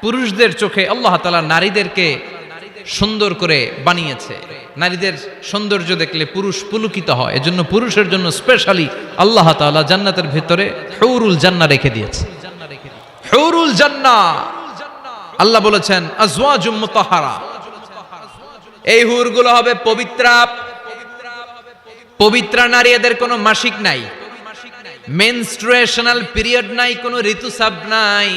পুরুষদের চোখে আল্লাহ তাআলা নারীদেরকে সুন্দর করে বানিয়েছে। নারীদের সৌন্দর্য দেখলে পুরুষ পুলকিত হয়, এজন্য পুরুষের জন্য স্পেশালি আল্লাহ তাআলা জান্নাতের ভিতরে হুরুল জান্নাহ রেখে দিয়েছে। হুরুল জান্নাহ আল্লাহ বলেছেন আজওয়াজুম মুতাহহারা, এই হুরগুলো হবে পবিত্রা। পবিত্র নারী, এদের কোনো মাসিক নাই, মেনস্ট্রুয়েশনাল পিরিয়ড নাই, কোনো ঋতুস্রাব নাই।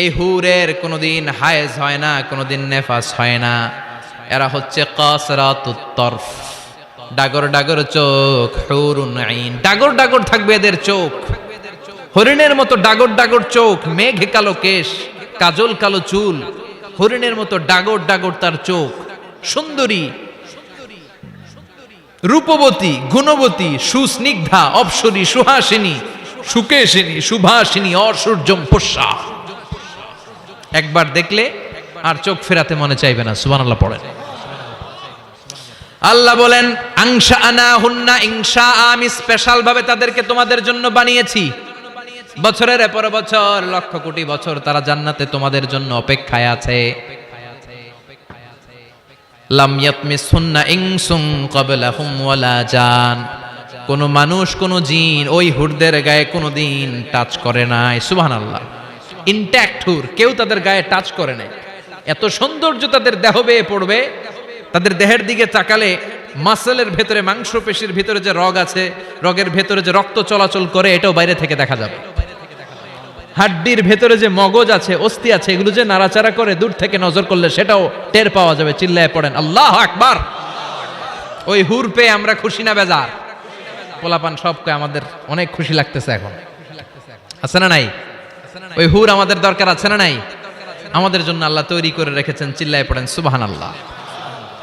এই হুরের কোনোদিন হায়েজ হয় না, কোনোদিন নেফাস হয় না। এরা হচ্ছে কাসরাতুত তরফ, ডাগর ডাগর চোখ, হুরুন আইন, ডাগর ডাগর থাকবে এদের চোখ, হরিণের মতো ডাগর ডাগর চোখ, মেঘে কালো কেশ, কাজল কালো চুল, হরিণের মতো ডাগর ডাগর তার চোখ, সুন্দরী, রূপবতী, গুণবতী, সুস্নিগ্ধা, অপ্সরী, সুহাসিনী, সুকেশিনী, সুভাসিনী, অসূর্যম পোষ্যা। একবার দেখলে আর চোখ ফেরাতে মনে চাইবে না। সুবহানাল্লাহ পড়েন। আল্লাহ বলেন আনশাআনাহুন্না ইনশা, আমি স্পেশাল ভাবে তাদেরকে তোমাদের জন্য বানিয়েছি। বছরের পর বছর, লক্ষ কোটি বছর তারা জান্নাতে তোমাদের জন্য অপেক্ষায় আছে। লাম ইয়াতমিসহুন্না ইনসুন ক্বাবলাহুম ওয়ালা জান, কোন মানুষ কোন জিন ওই হুরদের গায়ে কোনোদিন টাচ করে নাই। সুবহানাল্লাহ। ইনট্যাক্ট হুর, কেউ তাদের গায়ে টাচ করে নাই। এত সৌন্দর্য তাদের দেহ বেয়ে পড়বে, তাদের দেহের দিকে তাকালে মাসলের ভেতরে, মাংসপেশির ভিতরে যে রগ আছে, রগের ভেতরে যে রক্ত চলাচল করে, এটাও বাইরে থেকে দেখা যাবে। হাড্ডির ভেতরে যে মগজ আছে, অস্থি আছে, এগুলো যে নাড়াচাড়া করে, দূর থেকে নজর করলে সেটাও টের পাওয়া যাবে। চিল্লায় পড়েন আল্লাহু আকবার। ওই হুর পেয়ে আমরা খুশি না বেজার? পোলাপান সবকে আমাদের অনেক খুশি লাগতেছে এখন, আছে না নাই? ওই হুর আমাদের দরকার আছে না নাই? আমাদের জন্য আল্লাহ তৈরি করে রেখেছেন। চিল্লায় পড়েন সুবহানাল্লাহ।